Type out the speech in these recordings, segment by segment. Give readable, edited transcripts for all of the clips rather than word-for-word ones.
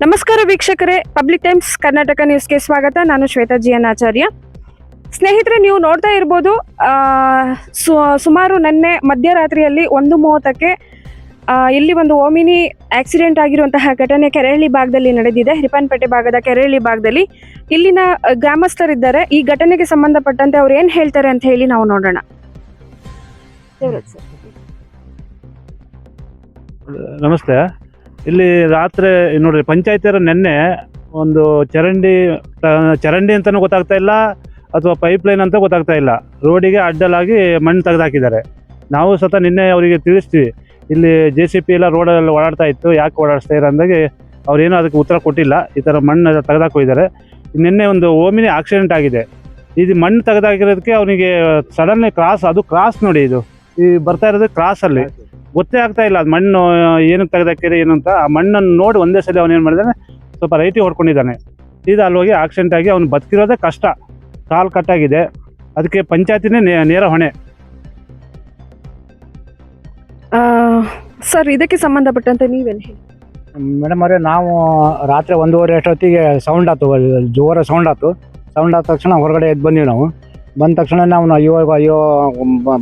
ನಮಸ್ಕಾರ ವೀಕ್ಷಕರೇ, public times Karnataka ನ್ಯೂಸ್ಗೆ ಸ್ವಾಗತ. ನಾನು ಶ್ವೇತಾ ಜಿ ಎನ್ ಆಚಾರ್ಯ. ಸ್ನೇಹಿತರೆ, ನೀವು ನೋಡ್ತಾ ಇರ್ಬೋದು, ಸುಮಾರು ನಿನ್ನೆ ಮಧ್ಯರಾತ್ರಿಯಲ್ಲಿ 1:30ಕ್ಕೆ ಇಲ್ಲಿ ಒಂದು ಓಮಿನಿ ಆಕ್ಸಿಡೆಂಟ್ ಆಗಿರುವಂತಹ ಘಟನೆ ಕೆರೆಹಳ್ಳಿ ಭಾಗದಲ್ಲಿ ನಡೆದಿದೆ. ಹಿರಪನಪೇಟೆ ಭಾಗದ ಕೆರೆಹಳ್ಳಿ ಭಾಗದಲ್ಲಿ ಇಲ್ಲಿನ ಗ್ರಾಮಸ್ಥರಿದ್ದಾರೆ. ಈ ಘಟನೆಗೆ ಸಂಬಂಧಪಟ್ಟಂತೆ ಅವ್ರು ಏನು ಹೇಳ್ತಾರೆ ಅಂತ ಹೇಳಿ ನಾವು ನೋಡೋಣ. ನಮಸ್ತೆ. ಇಲ್ಲಿ ರಾತ್ರಿ ನೋಡ್ರಿ, ಪಂಚಾಯತಿಯವರು ನಿನ್ನೆ ಒಂದು ಚರಂಡಿ ಅಂತಲೂ ಗೊತ್ತಾಗ್ತಾ ಇಲ್ಲ, ಅಥವಾ ಪೈಪ್ ಲೈನ್ ಅಂತ ಗೊತ್ತಾಗ್ತಾ ಇಲ್ಲ, ರೋಡಿಗೆ ಅಡ್ಡಲಾಗಿ ಮಣ್ಣು ತೆಗೆದಾಕಿದ್ದಾರೆ. ನಾವು ಸತ ನಿನ್ನೆ ಅವರಿಗೆ ತಿಳಿಸ್ತೀವಿ, ಇಲ್ಲಿ JCP ಎಲ್ಲ ರೋಡಲ್ಲಿ ಓಡಾಡ್ತಾ ಇತ್ತು, ಯಾಕೆ ಓಡಾಡಿಸ್ತಾ ಇರೋ ಅಂದಾಗೆ ಅವ್ರೇನೂ ಅದಕ್ಕೆ ಉತ್ತರ ಕೊಟ್ಟಿಲ್ಲ. ಈ ಥರ ಮಣ್ಣು ತೆಗೆದಾಕೋಗಿದ್ದಾರೆ. ನಿನ್ನೆ ಒಂದು ಓಮಿನಿ ಆಕ್ಸಿಡೆಂಟ್ ಆಗಿದೆ. ಇದು ಮಣ್ಣು ತೆಗೆದಾಕಿರೋದಕ್ಕೆ ಅವನಿಗೆ ಸಡನ್ಲಿ ಕ್ರಾಸ್ ನೋಡಿ, ಇದು ಈ ಬರ್ತಾ ಇರೋದು ಕ್ರಾಸಲ್ಲಿ ಗೊತ್ತೇ ಆಗ್ತಾ ಇಲ್ಲ ಅದು ಮಣ್ಣು ಏನಕ್ಕೆ ತೆಗೆದಾಕಿರಿ ಏನು ಅಂತ. ಆ ಮಣ್ಣನ್ನು ನೋಡಿ ಒಂದೇ ಸಲ ಅವನೇನು ಮಾಡಿದಾನೆ, ಸ್ವಲ್ಪ ರೈಟಿಗೆ ಹೊಡ್ಕೊಂಡಿದ್ದಾನೆ. ಇದು ಅಲ್ಲಿ ಹೋಗಿ ಆಕ್ಸಿಡೆಂಟ್ ಆಗಿ ಅವ್ನು ಬದುಕಿರೋದೇ ಕಷ್ಟ. ಕಾಲು ಕಟ್ಟಾಗಿದೆ. ಅದಕ್ಕೆ ಪಂಚಾಯತಿನೇ ನೇರ ಹೊಣೆ. ಸರ್, ಇದಕ್ಕೆ ಸಂಬಂಧಪಟ್ಟಂತೆ ನೀವೇನು ಹೇಳಿ? ಮೇಡಮ್ ಅವರೇ, ನಾವು ರಾತ್ರಿ 1:30 ಅಷ್ಟೊತ್ತಿಗೆ ಸೌಂಡ್ ಆಯ್ತು, ಜೋರ ಸೌಂಡ್ ಆದ ತಕ್ಷಣ ಹೊರಗಡೆ ಎದ್ದು ಬಂದೀವಿ. ನಾವು ಬಂದ ತಕ್ಷಣ ಅಯ್ಯೋ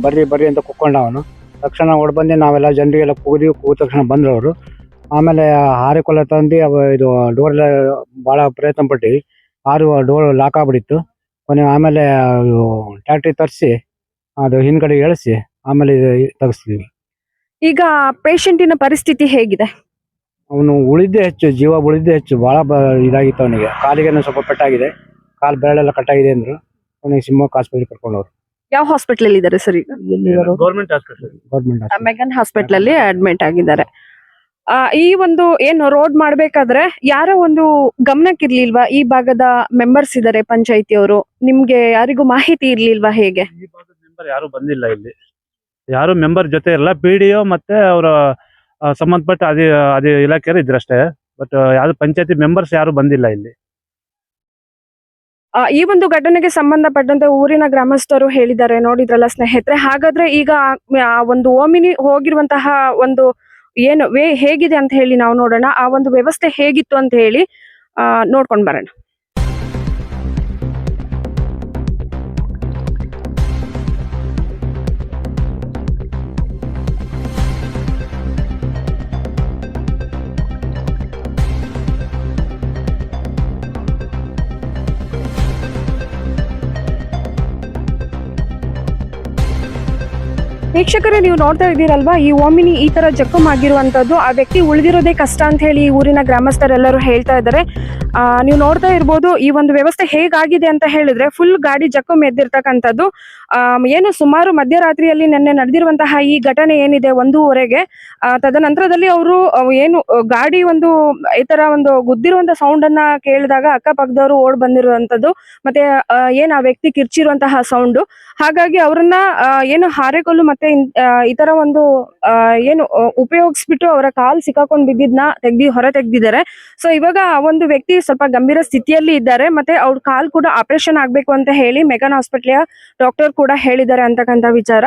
ಬರ್ರಿ ಅಂತ ಕುಕ್ಕೊಂಡ ಅವನು. ತಕ್ಷಣ ಹೊಡ್ಬಂದು ನಾವೆಲ್ಲ ಜನರಿಗೆಲ್ಲ ಕೂಗಿದ ತಕ್ಷಣ ಬಂದರು ಅವರು. ಆಮೇಲೆ ಹಾರಿಕೊಳ್ಳ ತಂದು ಇದು ಡೋರೆಲ್ಲ ಭಾಳ ಪ್ರಯತ್ನ ಪಟ್ಟಿವಿ. ಡೋರ್ ಲಾಕ್ ಆಗ್ಬಿಟ್ಟಿತ್ತು. ಆಮೇಲೆ ಟ್ಯಾಕ್ಟ್ರಿ ತರಿಸಿ ಅದು ಹಿಂದ್ಗಡೆ ಇಳಿಸಿ ಆಮೇಲೆ ತೆಗೆಸ್ತೀವಿ. ಈಗ ಪೇಷಂಟಿನ ಪರಿಸ್ಥಿತಿ ಹೇಗಿದೆ? ಅವನು ಉಳಿದೇ ಹೆಚ್ಚು, ಜೀವ ಉಳಿದೇ ಹೆಚ್ಚು. ಭಾಳ ಇದಾಗಿತ್ತು ಅವನಿಗೆ. ಕಾಲಿಗೆ ಸ್ವಲ್ಪ ಪೆಟ್ಟಾಗಿದೆ, ಕಾಲು ಬೆರಳೆಲ್ಲ ಕಟ್ಟಾಗಿದೆ ಅಂದರು. ಅವನಿಗೆ ಶಿವಮೊಗ್ಗ ಆಸ್ಪತ್ರೆಗೆ ಕರ್ಕೊಂಡವ್ರು. ಯಾವ ಹಾಸ್ಪಿಟಲ್ ಇದ್ದಾರೆ ಸರ್ ಈಗ? ಗೌರ್ಮೆಂಟ್ ಹಾಸ್ಪಿಟಲ್, ಮೆಗನ್ ಹಾಸ್ಪಿಟಲ್ ಅಲ್ಲಿ ಅಡ್ಮಿಟ್ ಆಗಿದ್ದಾರೆ. ಈ ಒಂದು ಏನು ರೋಡ್ ಮಾಡ್ಬೇಕಾದ್ರೆ ಯಾರೋ ಒಂದು ಗಮನಕ್ಕಿರ್ಲಿಲ್ವಾ? ಈ ಭಾಗದ ಮೆಂಬರ್ಸ್ ಇದ್ದಾರೆ ಪಂಚಾಯತಿಯವರು, ನಿಮ್ಗೆ ಯಾರಿಗೂ ಮಾಹಿತಿ ಇರ್ಲಿಲ್ವಾ? ಹೇಗೆ ಈ ಭಾಗದ ಮೆಂಬರ್ ಯಾರು ಬಂದಿಲ್ಲ ಇಲ್ಲಿ, ಯಾರು ಮೆಂಬರ್ ಜೊತೆ ಇಲ್ಲ. PDO ಮತ್ತೆ ಅವರ ಸಂಬಂಧಪಟ್ಟ ಅದೇ ಇಲಾಖೆಯವರು ಇದ್ರಷ್ಟೇ. ಬಟ್ ಯಾರು ಪಂಚಾಯತಿ ಮೆಂಬರ್ಸ್ ಯಾರು ಬಂದಿಲ್ಲ ಇಲ್ಲಿ. ಈ ಒಂದು ಘಟನೆಗೆ ಸಂಬಂಧಪಟ್ಟಂತೆ ಊರಿನ ಗ್ರಾಮಸ್ಥರು ಹೇಳಿದ್ದಾರೆ, ನೋಡಿದ್ರಲ್ಲ ಸ್ನೇಹಿತರೆ. ಹಾಗಾದ್ರೆ ಈಗ ಒಂದು ಓಮಿನಿ ಹೋಗಿರುವಂತಹ ಒಂದು ಏನು ಹೇಗಿದೆ ಅಂತ ಹೇಳಿ ನಾವು ನೋಡೋಣ. ಆ ಒಂದು ವ್ಯವಸ್ಥೆ ಹೇಗಿತ್ತು ಅಂತ ಹೇಳಿ ನೋಡ್ಕೊಂಡ್ ಬರೋಣ. ವೀಕ್ಷಕರೇ, ನೀವು ನೋಡ್ತಾ ಇದ್ದೀರಲ್ವಾ, ಈ ಓಮಿನಿ ಈ ತರ ಜಖಂ ಆಗಿರುವಂತದ್ದು. ಆ ವ್ಯಕ್ತಿ ಉಳಿದಿರೋದೇ ಕಷ್ಟ ಅಂತ ಹೇಳಿ ಊರಿನ ಗ್ರಾಮಸ್ಥರೆಲ್ಲರೂ ಹೇಳ್ತಾ ಇದ್ದಾರೆ. ನೀವು ನೋಡ್ತಾ ಇರ್ಬೋದು, ಈ ಒಂದು ವ್ಯವಸ್ಥೆ ಹೇಗಾಗಿದೆ ಅಂತ ಹೇಳಿದ್ರೆ ಫುಲ್ ಗಾಡಿ ಜಖಂ ಎದ್ದಿರ್ತಕ್ಕಂಥದ್ದು. ಏನು ಸುಮಾರು ಮಧ್ಯರಾತ್ರಿಯಲ್ಲಿ ನಿನ್ನೆ ನಡೆದಿರುವಂತಹ ಈ ಘಟನೆ ಏನಿದೆ 1:30ಗೆ, ತದನಂತರದಲ್ಲಿ ಅವರು ಏನು ಗಾಡಿ ಒಂದು ಈ ತರ ಒಂದು ಗುದ್ದಿರುವಂತ ಸೌಂಡ್ ಅನ್ನ ಕೇಳಿದಾಗ ಅಕ್ಕಪಕ್ಕದವರು ಓಡ್ ಬಂದಿರುವಂತದ್ದು, ಮತ್ತೆ ಏನ್ ಆ ವ್ಯಕ್ತಿ ಕಿರ್ಚಿರುವಂತಹ ಸೌಂಡು. ಹಾಗಾಗಿ ಅವ್ರನ್ನ ಏನು ಹಾರೆಕಲ್ಲು ಮತ್ತೆ ಈ ತರ ಒಂದು ಏನು ಉಪಯೋಗಿಸ್ಬಿಟ್ಟು ಅವರ ಕಾಲ್ ಸಿಕ್ಕಾಕೊಂಡ್ ಬಿದ್ದಿದ್ನ ಹೊರ ತೆಗ್ದಿದ್ದಾರೆ. ಸೊ ಇವಾಗ ಆ ಒಂದು ವ್ಯಕ್ತಿ ಸ್ವಲ್ಪ ಗಂಭೀರ ಸ್ಥಿತಿಯಲ್ಲಿ ಇದ್ದಾರೆ. ಮತ್ತೆ ಅವ್ರ ಕಾಲ್ ಕೂಡ ಆಪರೇಷನ್ ಆಗ್ಬೇಕು ಅಂತ ಹೇಳಿ ಮೆಗನ್ ಹಾಸ್ಪಿಟಲ್ ಡಾಕ್ಟರ್ ಕೂಡ ಹೇಳಿದ್ದಾರೆ ಅಂತಕ್ಕಂಥ ವಿಚಾರ.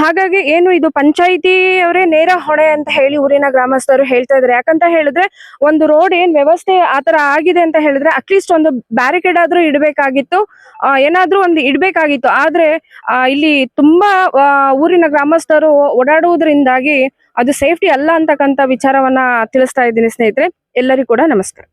ಹಾಗಾಗಿ ಏನು ಇದು ಪಂಚಾಯಿತಿ ಅವರೇ ನೇರ ಹೊಣೆ ಅಂತ ಹೇಳಿ ಊರಿನ ಗ್ರಾಮಸ್ಥರು ಹೇಳ್ತಾ ಇದ್ದಾರೆ. ಯಾಕಂತ ಹೇಳಿದ್ರೆ ಒಂದು ರೋಡ್ ಏನ್ ವ್ಯವಸ್ಥೆ ಆತರ ಆಗಿದೆ ಅಂತ ಹೇಳಿದ್ರೆ ಅಟ್ಲೀಸ್ಟ್ ಒಂದು ಬ್ಯಾರಿಕೇಡ್ ಆದ್ರೂ ಇಡ್ಬೇಕಾಗಿತ್ತು, ಏನಾದ್ರೂ ಒಂದು ಇಡ್ಬೇಕಾಗಿತ್ತು. ಆದ್ರೆ ಇಲ್ಲಿ ತುಂಬಾ ಊರಿನ ಗ್ರಾಮಸ್ಥರು ಓಡಾಡುವುದರಿಂದಾಗಿ ಅದು ಸೇಫ್ಟಿ ಅಲ್ಲ ಅಂತಕ್ಕಂಥ ವಿಚಾರವನ್ನ ತಿಳಿಸ್ತಾ ಇದ್ದೀನಿ ಸ್ನೇಹಿತರೆ. ಎಲ್ಲರಿಗೂ ಕೂಡ ನಮಸ್ಕಾರ.